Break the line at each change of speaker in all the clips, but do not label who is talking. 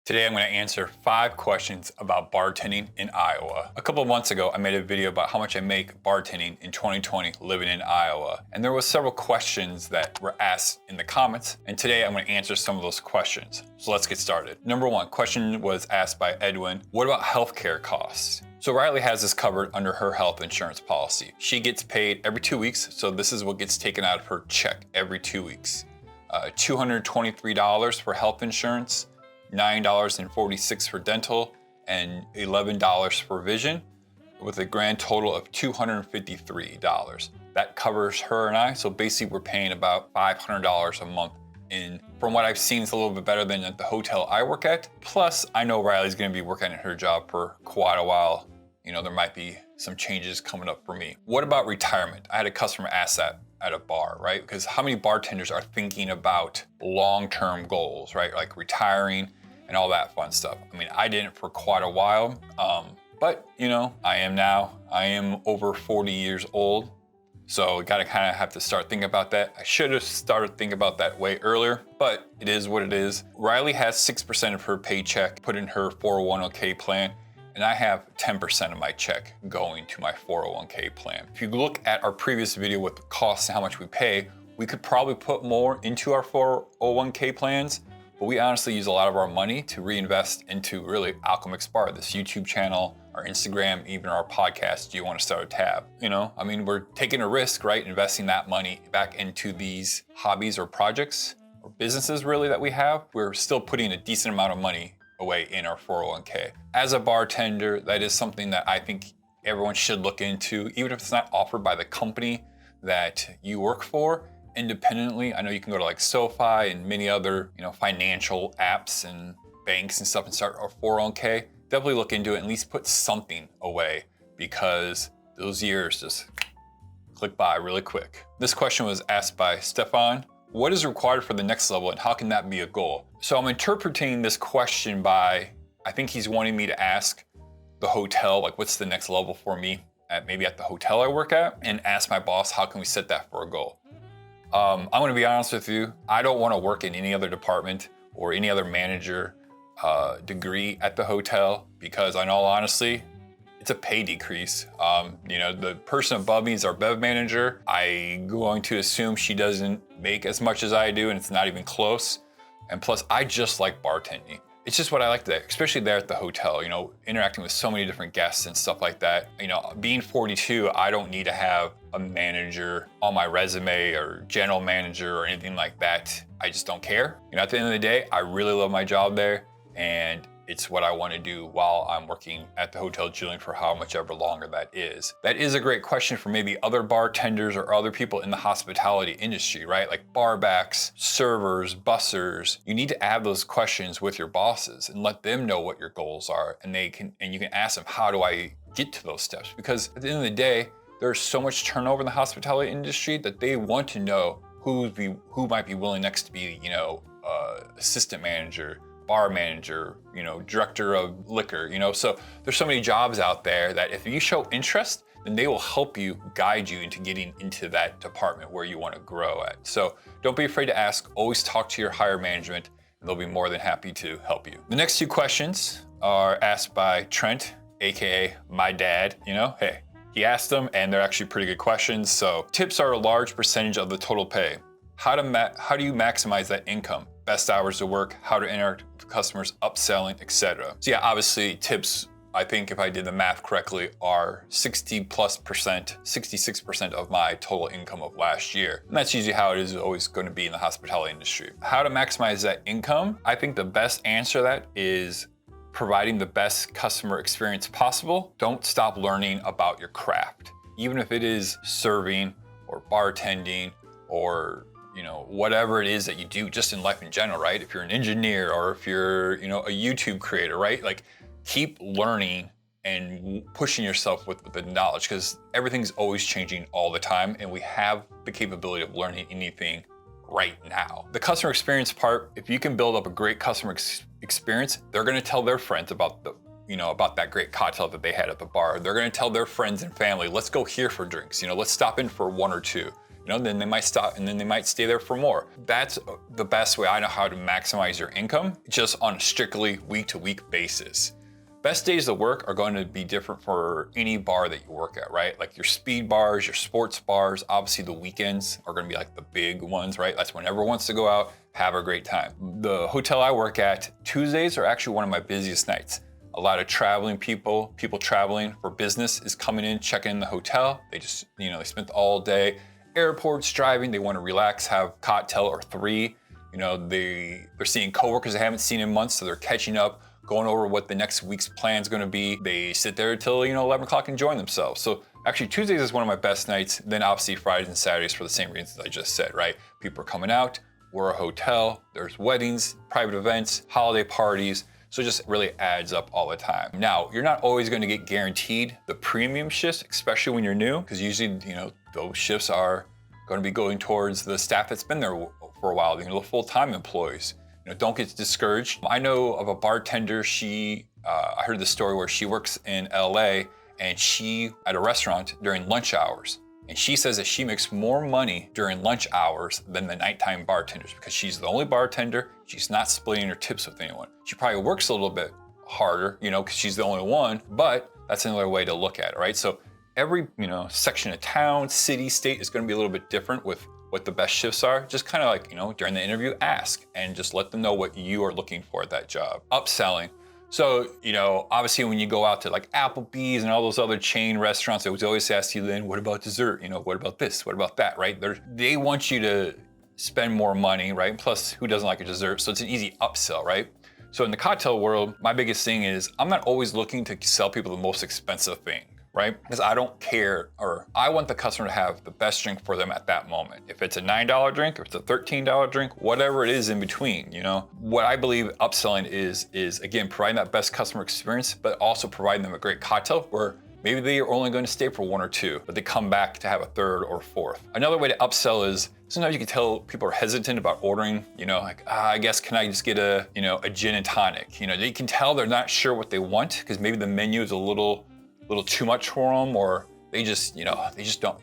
Today I'm going to answer 5 questions about bartending in Iowa. A couple of months ago, I made a video about how much I make bartending in 2020 living in Iowa. And there was several questions that were asked in the comments. And today I'm going to answer some of those questions. So let's get started. Number 1 question was asked by Edwin. What about healthcare costs? So Riley has this covered under her health insurance policy. She gets paid every 2 weeks. So this is what gets taken out of her check every 2 weeks. $223 for health insurance, $9.46 for dental, and $11 for vision, with a grand total of $253. That covers her and I, so basically we're paying about $500 a month. And from what I've seen, it's a little bit better than at the hotel I work at. Plus, I know Riley's gonna be working at her job for quite a while. You know, there might be some changes coming up for me. What about retirement? I had a customer ask that at a bar, right? Because how many bartenders are thinking about long-term goals, right? Like retiring and all that fun stuff. I mean, I didn't for quite a while, but you know, I am now. I am over 40 years old, so gotta kind of have to start thinking about that. I should have started thinking about that way earlier, but it is what it is. Riley has 6% of her paycheck put in her 401k plan, and I have 10% of my check going to my 401k plan. If you look at our previous video with the costs and how much we pay, we could probably put more into our 401k plans, but we honestly use a lot of our money to reinvest into really Alchemix Bar, this YouTube channel, our Instagram, even our podcast, Do You Want to Start a Tab? You know, I mean, we're taking a risk, right? Investing that money back into these hobbies or projects or businesses really that we have. We're still putting a decent amount of money away in our 401k. As a bartender, that is something that I think everyone should look into, even if it's not offered by the company that you work for. Independently, I know you can go to like SoFi and many other, you know, financial apps and banks and stuff and start a 401k. Definitely look into it and at least put something away, because those years just click by really quick. This question was asked by Stefan. What is required for the next level and how can that be a goal? So I'm interpreting this question by, I think he's wanting me to ask the hotel, like what's the next level for me maybe at the hotel I work at, and ask my boss, how can we set that for a goal? I'm gonna be honest with you, I don't wanna work in any other department or any other manager degree at the hotel, because in all honesty, it's a pay decrease. You know, the person above me is our bev manager. I'm going to assume she doesn't make as much as I do, and it's not even close. And plus, I just like bartending. It's just what I like to do, especially there at the hotel, you know, interacting with so many different guests and stuff like that. You know, being 42, I don't need to have a manager on my resume or general manager or anything like that. I just don't care. You know, at the end of the day, I really love my job there, and it's what I want to do while I'm working at the Hotel Julian for how much ever longer that is. That is a great question for maybe other bartenders or other people in the hospitality industry, right? Like barbacks, servers, bussers. You need to have those questions with your bosses and let them know what your goals are, and you can ask them, how do I get to those steps? Because at the end of the day, there's so much turnover in the hospitality industry that they want to know who might be willing next to be, you know, assistant manager, bar manager, you know, director of liquor, you know. So there's so many jobs out there that if you show interest, then they will help you, guide you into getting into that department where you want to grow at. So don't be afraid to ask, always talk to your higher management, and they'll be more than happy to help you. The next 2 questions are asked by Trent, AKA my dad. You know, hey, he asked them and they're actually pretty good questions. So tips are a large percentage of the total pay. How do you maximize that income? Best hours to work, how to interact with customers, upselling, etc. So yeah, obviously tips, I think if I did the math correctly, are 66% of my total income of last year. And that's usually how it is always going to be in the hospitality industry. How to maximize that income? I think the best answer to that is providing the best customer experience possible. Don't stop learning about your craft. Even if it is serving or bartending or, you know, whatever it is that you do just in life in general, right? If you're an engineer or if you're, you know, a YouTube creator, right? Like keep learning and pushing yourself with the knowledge, because everything's always changing all the time and we have the capability of learning anything right now. The customer experience part, if you can build up a great customer experience, they're gonna tell their friends about that great cocktail that they had at the bar. They're gonna tell their friends and family, let's go here for drinks, you know, let's stop in for 1 or 2. then they might stop and then they might stay there for more. That's the best way I know how to maximize your income, just on a strictly week-to-week basis. Best days of work are going to be different for any bar that you work at, right? Like your speed bars, your sports bars, obviously the weekends are going to be like the big ones, right? That's when everyone wants to go out, have a great time. The hotel I work at, Tuesdays are actually one of my busiest nights. A lot of traveling people traveling for business is coming in, checking in the hotel. They just, they spent all day airports driving. They want to relax, have cocktail or three. They're seeing coworkers they haven't seen in months, so they're catching up, going over what the next week's plan is going to be. They sit there till 11 o'clock enjoying themselves. So actually Tuesdays is one of my best nights. Then obviously Fridays and Saturdays for the same reasons I just said, right? People are coming out, we're a hotel, there's weddings, private events, holiday parties. So it just really adds up all the time. Now, you're not always going to get guaranteed the premium shifts, especially when you're new, because usually, those shifts are going to be going towards the staff that's been there for a while, the full-time employees. Don't get discouraged. I know of a bartender, I heard the story where she works in LA and she at a restaurant during lunch hours. And she says that she makes more money during lunch hours than the nighttime bartenders because she's the only bartender. She's not splitting her tips with anyone. She probably works a little bit harder, because she's the only one, but that's another way to look at it, right? So every, section of town, city, state is going to be a little bit different with what the best shifts are. Just kind of like, during the interview, ask and just let them know what you are looking for at that job. Upselling. So, obviously when you go out to like Applebee's and all those other chain restaurants, they always ask you then, what about dessert? What about this? What about that, right? They want you to spend more money, right? Plus, who doesn't like a dessert? So it's an easy upsell, right? So in the cocktail world, my biggest thing is I'm not always looking to sell people the most expensive thing, right? Because I don't care, or I want the customer to have the best drink for them at that moment. If it's a $9 drink, or it's a $13 drink, whatever it is in between, What I believe upselling is again, providing that best customer experience, but also providing them a great cocktail where maybe they are only going to stay for one or two, but they come back to have a third or fourth. Another way to upsell is sometimes you can tell people are hesitant about ordering, I guess, can I just get a gin and tonic? You can tell they're not sure what they want because maybe the menu is a little too much for them, or they just don't,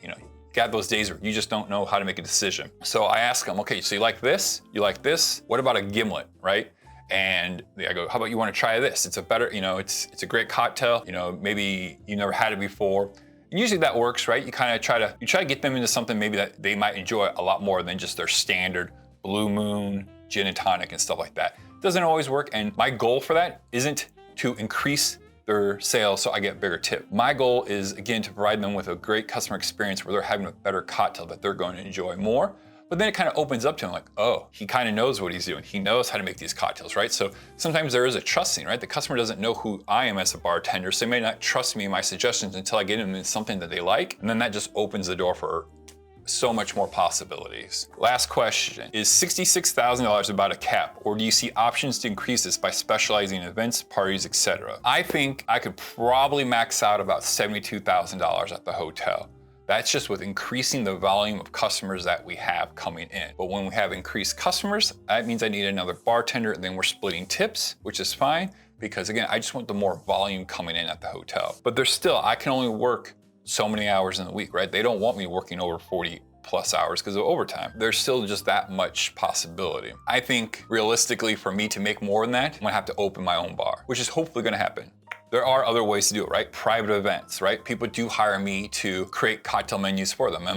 got those days where you just don't know how to make a decision. So I ask them, okay, so you like this? You like this? What about a gimlet, right? And I go, how about you want to try this? It's a better, it's a great cocktail. Maybe you never had it before. And usually that works, right? You kind of try to get them into something maybe that they might enjoy a lot more than just their standard Blue Moon, gin and tonic and stuff like that. Doesn't always work. And my goal for that isn't to increase their sales so I get a bigger tip. My goal is, again, to provide them with a great customer experience where they're having a better cocktail that they're going to enjoy more. But then it kind of opens up to them like, oh, he kind of knows what he's doing. He knows how to make these cocktails, right? So sometimes there is a trusting, right? The customer doesn't know who I am as a bartender, so they may not trust me in my suggestions until I get them in something that they like. And then that just opens the door for so much more possibilities. Last question, is $66,000 about a cap, or do you see options to increase this by specializing in events, parties, etc.? I think I could probably max out about $72,000 at the hotel. That's just with increasing the volume of customers that we have coming in. But when we have increased customers, that means I need another bartender, and then we're splitting tips, which is fine, because again, I just want the more volume coming in at the hotel. But there's still, I can only work so many hours in the week, right? They don't want me working over 40 plus hours because of overtime. There's still just that much possibility. I think realistically for me to make more than that, I'm gonna have to open my own bar, which is hopefully gonna happen. There are other ways to do it, right? Private events, right? People do hire me to create cocktail menus for them.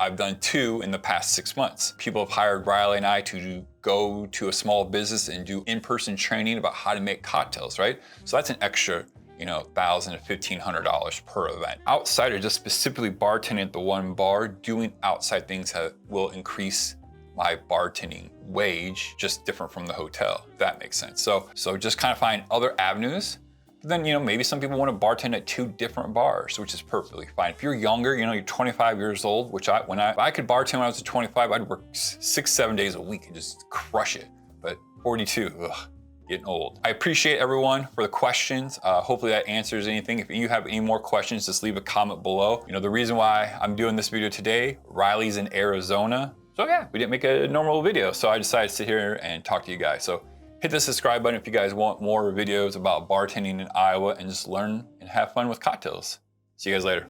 I've done 2 in the past 6 months. People have hired Riley and I to go to a small business and do in-person training about how to make cocktails, right? So that's an extra $1,000 to $1,500 per event. Outside of just specifically bartending at the one bar, doing outside things that will increase my bartending wage, just different from the hotel, if that makes sense. So just kind of find other avenues. But then, maybe some people want to bartend at 2 different bars, which is perfectly fine. If you're younger, you're 25 years old, which if I could bartend when I was 25, I'd work 6-7 days a week and just crush it. But 42, ugh. Getting old. I appreciate everyone for the questions. Hopefully that answers anything. If you have any more questions, just leave a comment below. The reason why I'm doing this video today, Riley's in Arizona. So yeah, we didn't make a normal video. So I decided to sit here and talk to you guys. So hit the subscribe button if you guys want more videos about bartending in Iowa and just learn and have fun with cocktails. See you guys later.